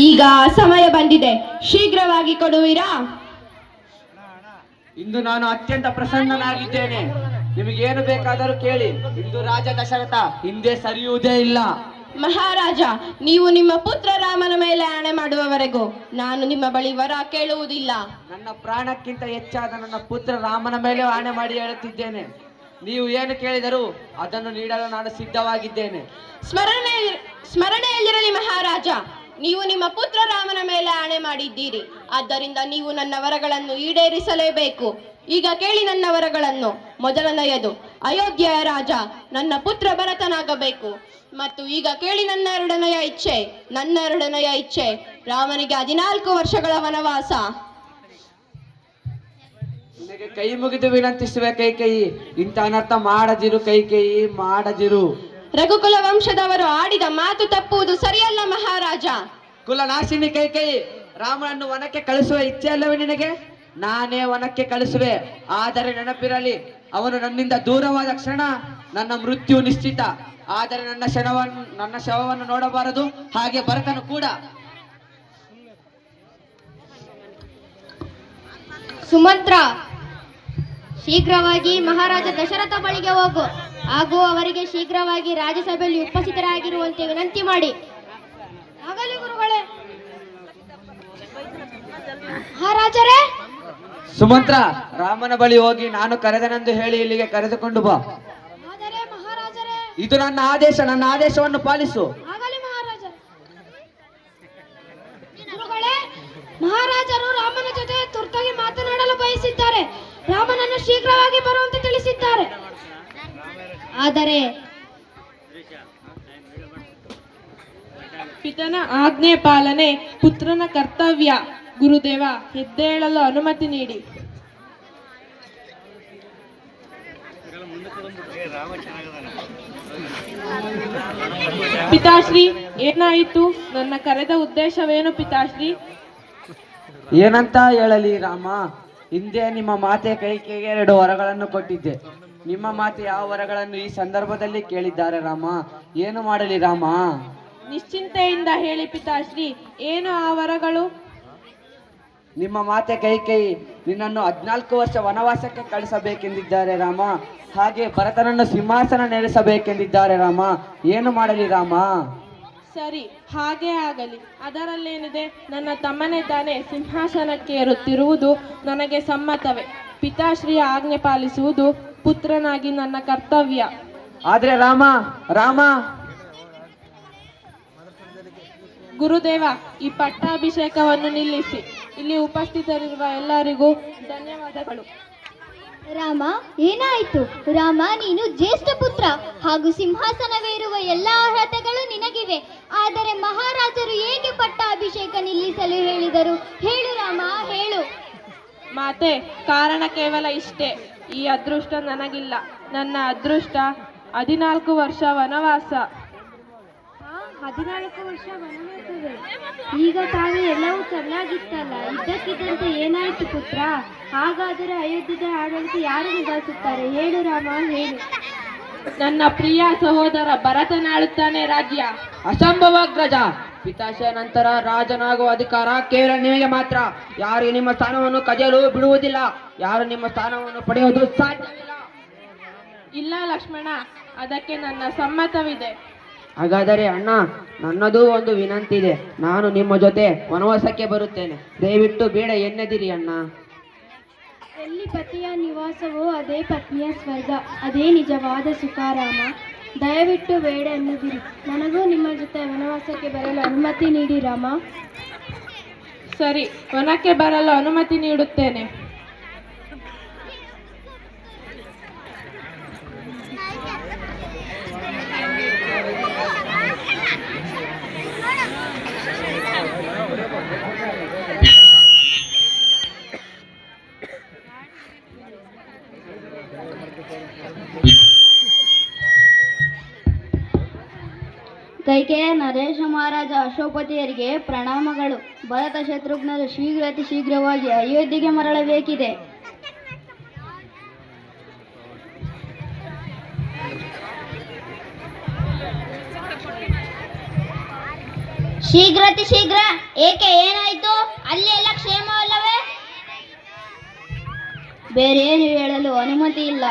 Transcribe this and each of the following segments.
ಈಗ ಸಮಯ ಬಂದಿದೆ, ಶೀಘ್ರವಾಗಿ ಕೊಡುವಿರಾ? ಇಂದು ನಾನು ಅತ್ಯಂತ ಪ್ರಸನ್ನನಾಗಿದ್ದೇನೆ. ನಿಮಗೇನು ಬೇಕಾದರೂ ಕೇಳಿ. ಇಂದು ರಾಜ ದಶರಥ ಹಿಂದೆ ಸರಿಯುವುದೇ ಇಲ್ಲ. ಮಹಾರಾಜ, ನೀವು ನಿಮ್ಮ ಪುತ್ರ ರಾಮನ ಮೇಲೆ ಆಣೆ ಮಾಡುವವರೆಗೂ ನಾನು ನಿಮ್ಮ ಬಳಿ ವರ ಕೇಳುವುದಿಲ್ಲ. ನನ್ನ ಪ್ರಾಣಕ್ಕಿಂತ ಹೆಚ್ಚಾದ ನನ್ನ ಪುತ್ರ ರಾಮನ ಮೇಲೆ ಆಣೆ ಮಾಡಿ ಹೇಳುತ್ತಿದ್ದೇನೆ. ನೀವು ಏನು ಕೇಳಿದರೂ ಅದನ್ನು ನೀಡಲು ನಾನು ಸಿದ್ಧವಾಗಿದ್ದೇನೆ. ಸ್ಮರಣೆಯಲ್ಲಿರಲಿ ಮಹಾರಾಜ, ನೀವು ನಿಮ್ಮ ಪುತ್ರ ರಾಮನ ಮೇಲೆ ಆಣೆ ಮಾಡಿದ್ದೀರಿ. ಆದ್ದರಿಂದ ನೀವು ನನ್ನ ವರಗಳನ್ನು ಈಡೇರಿಸಲೇಬೇಕು. ಈಗ ಕೇಳಿ ನನ್ನ ವರಗಳನ್ನು. ಮೊದಲನೆಯದು, ಅಯೋಧ್ಯೆಯ ರಾಜ ನನ್ನ ಪುತ್ರ ಭರತನಾಗಬೇಕು. ಮತ್ತು ಈಗ ಕೇಳಿ ನನ್ನ ಎರಡನೆಯ ಇಚ್ಛೆ ರಾಮನಿಗೆ 14 ವರ್ಷಗಳ ವನವಾಸ. ನಿನಗೆ ಕೈ ಮುಗಿದು ವಿನಂತಿಸುವೆ ಕೈಕೇಯಿ, ಇಂಥ ಅನರ್ಥ ಮಾಡದಿರು ಕೈಕೇಯಿ, ಮಾಡದಿರು. ರಘುಕುಲ ವಂಶದವರು ಆಡಿದ ಮಾತು ತಪ್ಪುವುದು ಸರಿಯಲ್ಲ ಮಹಾರಾಜ. ಕುಲನಾಶಿನಿ ಕೈಕೇಯಿ, ರಾಮನನ್ನು ವನಕ್ಕೆ ಕಳಿಸುವ ಇಚ್ಛೆ ಅಲ್ಲವೇ ನಿನಗೆ? ನಾನೇ ವನಕ್ಕೆ ಕಳಿಸುವೆ. ಆದರೆ ನೆನಪಿರಲಿ, ಅವನು ನನ್ನಿಂದ ದೂರವಾದ ಕ್ಷಣ ನನ್ನ ಮೃತ್ಯು ನಿಶ್ಚಿತ. ಆದರೆ ನನ್ನ ಶವವನ್ನು ನೋಡಬಾರದು, ಹಾಗೆ ಭರತನು ಕೂಡ. ಸುಮಂತ್ರ, ಶೀಘ್ರವಾಗಿ ಮಹಾರಾಜ ದಶರಥ ಬಳಿಗೆ ಹೋಗು ಹಾಗೂ ಅವರಿಗೆ ಶೀಘ್ರವಾಗಿ ರಾಜ್ಯಸಭೆಯಲ್ಲಿ ಉಪಸ್ಥಿತರಾಗಿರುವಂತೆ ವಿನಂತಿ ಮಾಡಿ. ಆಗಲಿ ಗುರುಗಳೇ. ಮಹಾರಾಜರೇ. ಸುಮಂತ್ರ, ರಾಮನ ಬಳಿ ಹೋಗಿ ನಾನು ಕರೆದನೆಂದು ಹೇಳಿ ಇಲ್ಲಿಗೆ ಕರೆದುಕೊಂಡು ಬಾ. ಆದರೆ ಮಹಾರಾಜರೇ. ಇದು ನನ್ನ ಆದೇಶ, ನನ್ನ ಆದೇಶವನ್ನು ಪಾಲಿಸು. ಆಗಲಿ ಮಹಾರಾಜ. ಗುರುಗಳೇ, ಮಹಾರಾಜರು ರಾಮನ ಜೊತೆ ತುರ್ತಾಗಿ ಮಾತನಾಡಲು ಬಯಸಿದ್ದಾರೆ. ರಾಮನನ್ನು ಶೀಘ್ರವಾಗಿ ಬರುವಂತೆ ತಿಳಿಸಿದ್ದಾರೆ. ಆದರೆ ಪಿತನ ಆಜ್ಞೆ ಪಾಲನೆ ಪುತ್ರನ ಕರ್ತವ್ಯ. ಗುರುದೇವ, ಎದ್ದೇಳಲು ಅನುಮತಿ ನೀಡಿ. ಪಿತಾಶ್ರೀ, ಏನಾಯಿತು? ನನ್ನ ಕರೆದ ಉದ್ದೇಶವೇನು ಪಿತಾಶ್ರೀ? ಏನಂತ ಹೇಳಲಿ ರಾಮ, ಹಿಂದೆ ನಿಮ್ಮ ಮಾತೆ ಕೈಕೆಗೆ 2 ವರಗಳನ್ನು ಕೊಟ್ಟಿದ್ದೆ. ನಿಮ್ಮ ಮಾತೆ ಯಾವ ವರಗಳನ್ನು ಈ ಸಂದರ್ಭದಲ್ಲಿ ಕೇಳಿದ್ದಾರೆ ರಾಮ? ಏನು ಮಾಡಲಿ ರಾಮ? ನಿಶ್ಚಿಂತೆಯಿಂದ ಹೇಳಿ ಪಿತಾಶ್ರೀ, ಏನು ಆ ವರಗಳು? ನಿಮ್ಮ ಮಾತೆ ಕೈಕೇಯಿ ನಿನ್ನನ್ನು 14 ವರ್ಷ ವನವಾಸಕ್ಕೆ ಕಳಿಸಬೇಕೆಂದಿದ್ದಾರೆ ರಾಮ. ಹಾಗೆ ಭರತನನ್ನು ಸಿಂಹಾಸನ ನೆಲೆಸಬೇಕೆಂದಿದ್ದಾರೆ ರಾಮ. ಏನು ಮಾಡಲಿ ರಾಮ? ಸರಿ, ಹಾಗೇ ಆಗಲಿ. ಅದರಲ್ಲೇನಿದೆ? ನನ್ನ ತಮ್ಮನೇ ತಾನೇ ಸಿಂಹಾಸನಕ್ಕೆ ಏರುತ್ತಿರುವುದು ನನಗೆ ಸಮ್ಮತವೇ. ಪಿತಾಶ್ರೀಯ ಆಜ್ಞೆ ಪಾಲಿಸುವುದು ಪುತ್ರನಾಗಿ ನನ್ನ ಕರ್ತವ್ಯ. ಆದ್ರೆ ರಾಮ, ಗುರುದೇವ, ಈ ಪಟ್ಟಾಭಿಷೇಕವನ್ನು ನಿಲ್ಲಿಸಿ. ಇಲ್ಲಿ ಉಪಸ್ಥಿತರಿರುವ ಎಲ್ಲರಿಗೂ ಧನ್ಯವಾದಗಳು. ರಾಮ, ಏನಾಯಿತು? ರಾಮ, ನೀನು ಜ್ಯೇಷ್ಠ ಪುತ್ರ ಹಾಗೂ ಸಿಂಹಾಸನವೇರುವ ಎಲ್ಲ ಅರ್ಹತೆಗಳು ನಿನಗಿವೆ. ಆದರೆ ಮಹಾರಾಜರು ಹೇಗೆ ಪಟ್ಟಾಭಿಷೇಕ ನಿಲ್ಲಿಸಲು ಹೇಳಿದರು? ಹೇಳು ರಾಮ, ಹೇಳು. ಮಾತೆ, ಕಾರಣ ಕೇವಲ ಇಷ್ಟೇ. ಈ ಅದೃಷ್ಟ ನನಗಿಲ್ಲ. ನನ್ನ ಅದೃಷ್ಟ 14 ವರ್ಷ ವನವಾಸ. 14 ವರ್ಷ ವನವಾಸವೇ? ಈಗ ತಾವೇ ಎಲ್ಲವೂ ಚೆನ್ನಾಗಿತ್ತಲ್ಲ, ಇದ್ದಕ್ಕಿದ್ದಂತೆ ಏನಾಯಿತು ಪುತ್ರ? ಹಾಗಾದರೆ ಅಯೋಧ್ಯದ ಆಡಳಿತ ಯಾರು ನಿಭಾಯಿಸುತ್ತಾರೆ? ಹೇಳು ರಾಮ, ಹೇಳು. ನನ್ನ ಪ್ರಿಯ ಸಹೋದರ ಭರತನಾಳುತ್ತಾನೆ ರಾಜ್ಯ. ಅಸಂಭವಾಗ್ರಜ. ಪಿತಾಶಯ ನಂತರ ರಾಜನಾಗುವ ಅಧಿಕಾರ ಕೇವಲ ನಿಮಗೆ ಮಾತ್ರ. ಯಾರು ನಿಮ್ಮ ಸ್ಥಾನವನ್ನು ಕದಿಯಲು ಬಿಡುವುದಿಲ್ಲ. ಯಾರು ನಿಮ್ಮ ಸ್ಥಾನವನ್ನು ಪಡೆಯುವುದು ಸಾಧ್ಯವಿಲ್ಲ. ಇಲ್ಲ ಲಕ್ಷ್ಮಣ, ಅದಕ್ಕೆ ನನ್ನ ಸಮ್ಮತವಿದೆ. ಹಾಗಾದರೆ ಅಣ್ಣ, ನನ್ನದೂ ಒಂದು ವಿನಂತಿ ಇದೆ. ನಾನು ನಿಮ್ಮ ಜೊತೆ ವನವಾಸಕ್ಕೆ ಬರುತ್ತೇನೆ. ದಯವಿಟ್ಟು ಬೇಡ ಎನ್ನದಿರಿ ಅಣ್ಣ. ಎಲ್ಲಿ ಪತಿಯ ನಿವಾಸವೋ ಅದೇ ಪತ್ನಿಯ ಸ್ವರ್ಗ. ಅದೇ ನಿಜವಾದ ಸುಖ ರಾಮ. ದಯವಿಟ್ಟು ಬೇಡ ಎನ್ನದಿರಿ. ನನಗೂ ನಿಮ್ಮ ಜೊತೆ ವನವಾಸಕ್ಕೆ ಬರಲು ಅನುಮತಿ ನೀಡಿ ರಾಮ. ಸರಿ, ವನಕ್ಕೆ ಬರಲು ಅನುಮತಿ ನೀಡುತ್ತೇನೆ. ಕೈಕೆಯ ನರೇಶ ಮಹಾರಾಜ ಅಶೋಕಪತಿಯರಿಗೆ ಪ್ರಣಾಮಗಳು. ಭರತ ಶತ್ರುಘ್ನರು ಅತಿ ಶೀಘ್ರವಾಗಿ ಅಯೋಧ್ಯೆಗೆ ಮರಳಬೇಕಿದೆ. ಶೀಘ್ರತಿ ಶೀಘ್ರ ಏಕೆ ಏನಾಯ್ತು? ಅಲ್ಲಿ ಎಲ್ಲ ಕ್ಷೇಮವಲ್ಲವೇ? ಬೇರೆ ಏನು ಹೇಳಲು ಅನುಮತಿ ಇಲ್ಲ.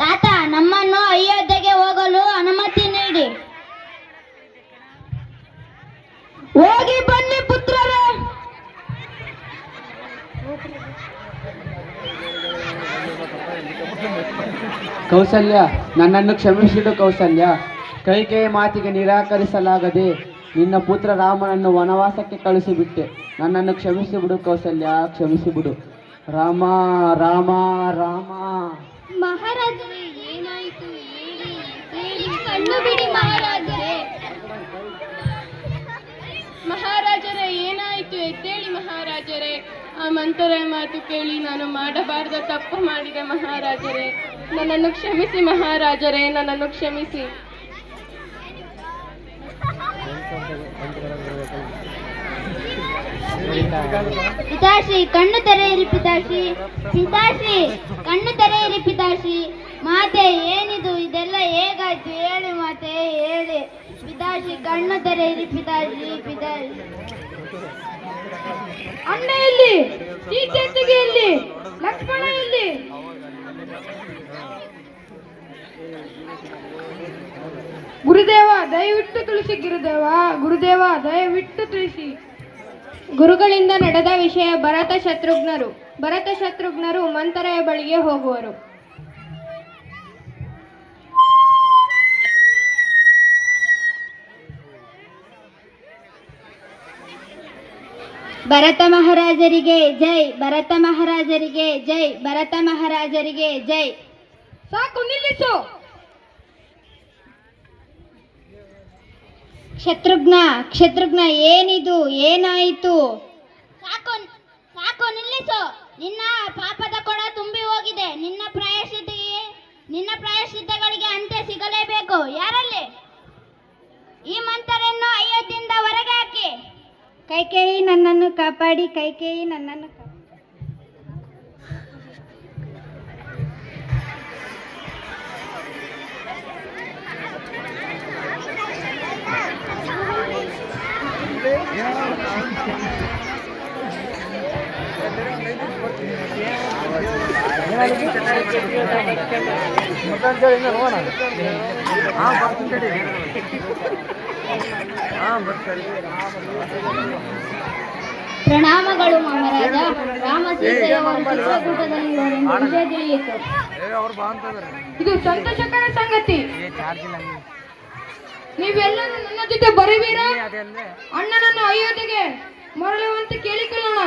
ತಾತ, ನಮ್ಮನ್ನು ಅಯೋಧ್ಯೆಗೆ ಹೋಗಲು ಅನುಮತಿ ನೀಡಿ. ಹೋಗಿ ಬನ್ನಿ ಪುತ್ರರೇ. ಕೌಸಲ್ಯ, ನನ್ನನ್ನು ಕ್ಷಮಿಸಿಡು ಕೌಸಲ್ಯ. ಕೈಕೇಯಿ ಮಾತಿಗೆ ನಿರಾಕರಿಸಲಾಗದೆ ನಿನ್ನ ಪುತ್ರ ರಾಮನನ್ನು ವನವಾಸಕ್ಕೆ ಕಳಿಸಿಬಿಟ್ಟೆ. ನನ್ನನ್ನು ಕ್ಷಮಿಸಿಬಿಡು ಕೌಸಲ್ಯ, ಕ್ಷಮಿಸಿಬಿಡು. ರಾಮ ರಾಮ ರಾಮ. ಮಹಾರಾಜರೇ, ಏನಾಯಿತು ಹೇಳಿ ಹೇಳಿ. ಕಣ್ಣು ಬಿಡಿ ಮಹಾರಾಜರೇ. ಮಹಾರಾಜರೇ, ಏನಾಯಿತು? ಎದ್ದೇಳಿ ಮಹಾರಾಜರೇ. ಆ ಮಂತರ ಮಾತು ಕೇಳಿ ನಾನು ಮಾಡಬಾರ್ದ ತಪ್ಪು ಮಾಡಿದೆ ಮಹಾರಾಜರೇ. ನನ್ನನ್ನು ಕ್ಷಮಿಸಿ ಮಹಾರಾಜರೇ, ನನ್ನನ್ನು ಕ್ಷಮಿಸಿ. ಪಿತಾಶ್ರೀ, ಕಣ್ಣು ತೆರೆಯಿರಿ ಪಿತಾಶ್ರೀ. ಪಿತಾಶ್ರೀ, ಕಣ್ಣು ತೆರೆಯಿರಿ ಪಿತಾಶ್ರೀ. ಮಾತೆ, ಏನಿದು? ಇದೆಲ್ಲ ಹೇಗಾಯ್ತು? ಹೇಳಿ ಮಾತೆ, ಹೇಳಿ. ಪಿತಾಶ್ರೀ, ಕಣ್ಣು ತೆರೆಯಿರಿ ಪಿತಾಶ್ರೀ. ಪಿತಾಶ್ರೀ, ಅಣ್ಣ ಎಲ್ಲಿ? ಸೀತೆಗೆ ಎಲ್ಲಿ? ಲಕ್ಷ್ಮಣ ಎಲ್ಲಿ? ಗುರುದೇವ, ದಯವಿಟ್ಟು ತಿಳಿಸಿ. ಗುರುದೇವ, ದಯವಿಟ್ಟು ತಿಳಿಸಿ. ಗುರುಗಳಿಂದ ನಡೆದ ವಿಷಯ ಭರತ ಶತ್ರುಘ್ನರು ಮಂಥರೆಯ ಬಳಿಗೆ ಹೋಗುವರು. ಭರತ ಮಹಾರಾಜರಿಗೆ ಜೈ. ಭರತ ಮಹಾರಾಜರಿಗೆ ಜೈ. ಭರತ ಮಹಾರಾಜರಿಗೆ ಜೈ. ಸಾಕು, ನಿಲ್ಲಿಸು. ಶತ್ರುಘ್ನ, ಏನಿದು? ಏನಾಯಿತು? ಸಾಕು ಸಾಕು, ನಿಲ್ಲಿಸು. ನಿನ್ನ ಪಾಪದ ಕೊಡ ತುಂಬಿ ಹೋಗಿದೆ. ನಿನ್ನ ಪ್ರಾಯಶ್ಚಿತ್ತಗಳಿಗೆ ಅಂತ್ಯ ಸಿಗಲೇಬೇಕು. ಯಾರಲ್ಲಿ? ಈ ಮಂತ್ರವನ್ನು ಅಯೋಧ್ಯೆಯಿಂದ ಹೊರಗೆ ಹಾಕಿ. ಕೈಕೇಯಿ ನನ್ನನ್ನು ಕಾಪಾಡಿ. ಕೈಕೇಯಿ ನನ್ನನ್ನು ಕಾಪಾಡಿ. ಪ್ರಣಾಮಗಳು ಮಹಾರಾಜ. ರಾಮ ಸೀತೆಯವರು ಚಿತ್ರಕೂಟದಲ್ಲಿ ವಿಷಯ ತಿಳಿಯಿತು. ಇದು ಸಂತೋಷಕರ ಸಂಗತಿ. ನೀವೆಲ್ಲರೂ ನನ್ನ ಜೊತೆ ಬರುವೀರಾ? ಅಣ್ಣನನ್ನು ಅಯೋಧ್ಯೆಗೆ ಮರಳುವಂತೆ ಕೇಳಿಕೊಳ್ಳೋಣ.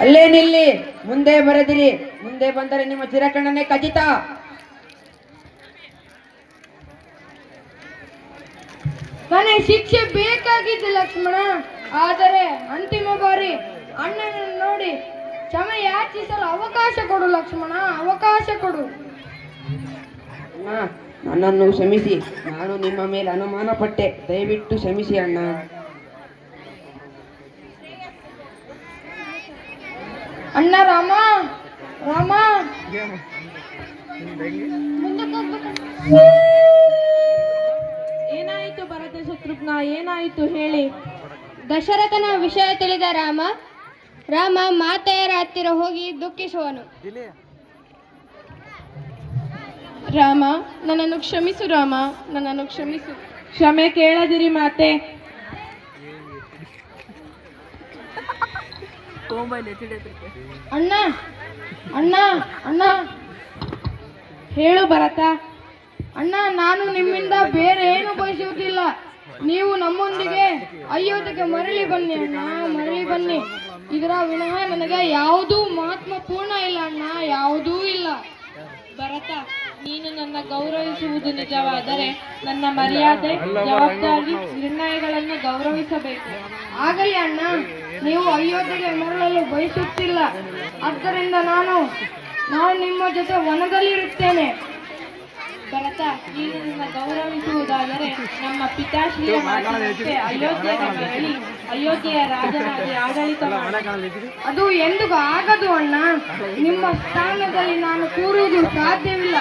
ಅಲ್ಲೇ ನಿಲ್ಲಿ, ಮುಂದೆ ಬರದಿರಿ. ಮುಂದೆ ಬಂದರೆ ನಿಮ್ಮ ಚಿರಕಣ್ಣನೆ ಖಚಿತ. ನನಗೆ ಶಿಕ್ಷೆ ಬೇಕಾಗಿದ್ದು ಲಕ್ಷ್ಮಣ. ಆದರೆ ಅಂತಿಮ ಬಾರಿ ಅಣ್ಣನನ್ನು ನೋಡಿ ಕ್ಷಮೆ ಯಾಚಿಸಲು ಅವಕಾಶ ಕೊಡು ಲಕ್ಷ್ಮಣ, ಅವಕಾಶ ಕೊಡು. ಅಣ್ಣ, ನನ್ನನ್ನು ಕ್ಷಮಿಸಿ. ನಾನು ನಿಮ್ಮ ಮೇಲೆ ಅನುಮಾನ ಪಟ್ಟೆ. ದಯವಿಟ್ಟು ಕ್ಷಮಿಸಿ ಅಣ್ಣ. ಅಣ್ಣ ರಾಮ, ಏನಾಯಿತು ಭರತ ಶತ್ರುಘ್ನ? ಏನಾಯಿತು ಹೇಳಿ. ದಶರಥನ ವಿಷಯ ತಿಳಿದ ರಾಮ ಮಾತೆಯರ ಹತ್ತಿರ ಹೋಗಿ ದುಃಖಿಸುವನು. ರಾಮ, ನನ್ನನ್ನು ಕ್ಷಮಿಸು. ರಾಮ, ನನ್ನನ್ನು ಕ್ಷಮಿಸು. ಕ್ಷಮೆ ಕೇಳದಿರಿ ಮಾತೆ. ಅಣ್ಣ ಹೇಳು ಭರತ. ಅಣ್ಣ, ನಾನು ನಿಮ್ಮಿಂದ ಬೇರೆ ಏನು ಬಯಸುವುದಿಲ್ಲ. ನೀವು ನಮ್ಮೊಂದಿಗೆ ಅಯೋಧ್ಯೆಗೆ ಮರಳಿ ಬನ್ನಿ ಅಣ್ಣ, ಮರಳಿ ಬನ್ನಿ. ಇದರ ವಿನಃ ನನಗೆ ಯಾವುದೂ ಮಹಾತ್ಮ ಪೂರ್ಣ ಇಲ್ಲ ಅಣ್ಣ, ಯಾವುದೂ ಇಲ್ಲ. ಭರತ, ನೀನು ನನ್ನ ಗೌರವಿಸುವುದು ನಿಜವಾದರೆ ನನ್ನ ಮರ್ಯಾದೆ, ಜವಾಬ್ದಾರಿ, ನಿರ್ಣಯಗಳನ್ನು ಗೌರವಿಸಬೇಕು. ಆಗಲಿ ಅಣ್ಣ, ನೀವು ಅಯೋಧ್ಯೆಗೆ ಮರಳಲು ಬಯಸುತ್ತಿಲ್ಲ, ಆದ್ದರಿಂದ ನಾನು ನಿಮ್ಮ ಜೊತೆ ವನದಲ್ಲಿರುತ್ತೇನೆ. ಭರತ, ನೀನು ನನ್ನ ಗೌರವಿಸುವುದಾದರೆ ನಮ್ಮ ಪಿತಾಶ್ರೀಯ ಮಾತಿನಂತೆ ಅಯೋಧ್ಯೆಗೆ ಮರಳಿ ಅಯೋಧ್ಯೆಯ ರಾಜನಾಗಿ ಆಡಳಿತ ಮಾಡು. ಅದು ಎಂದಿಗೂ ಆಗದು ಅಣ್ಣ. ನಿಮ್ಮ ಸ್ಥಾನದಲ್ಲಿ ನಾನು ಕೂರುವುದು ಸಾಧ್ಯವಿಲ್ಲ.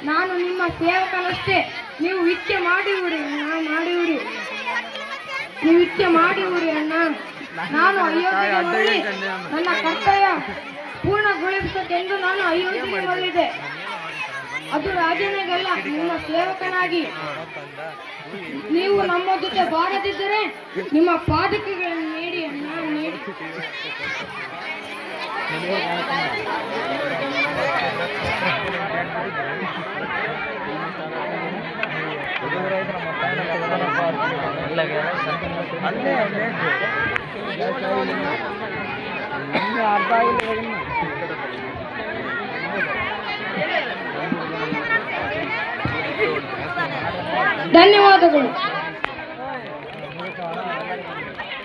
ನಾನು ನಿಮ್ಮ ಸೇವಕನಷ್ಟೇ. ನೀವು ಇಚ್ಛೆ ಮಾಡಿರುವಿರಿ ಅಣ್ಣ, ಮಾಡಿರುವಿರಿ. ನೀವು ಇಚ್ಛೆ ಮಾಡಿರುವಿರಿ ಅಣ್ಣ. ನಾನು ಅಯೋಧ್ಯೆಗೆ ಮರಳಿ ನನ್ನ ಕರ್ತವ್ಯ ಪೂರ್ಣಗೊಳಿಸಬೇಕೆಂದು ನಾನು ಅಯೋಧ್ಯೆಗೆ ಮರಳಿದೆ. ಅದು ರಾಜನಿಗಲ್ಲ, ನಿಮ್ಮ ಸೇವಕನಾಗಿ. ನೀವು ನಮ್ಮ ಜೊತೆ ಬಾರದಿದ್ದರೆ ನಿಮ್ಮ ಪಾದಕಗಳನ್ನು ನೀಡಿ ಅಣ್ಣ, ನೀಡಿ. ಧನ್ಯವಾದಗಳು.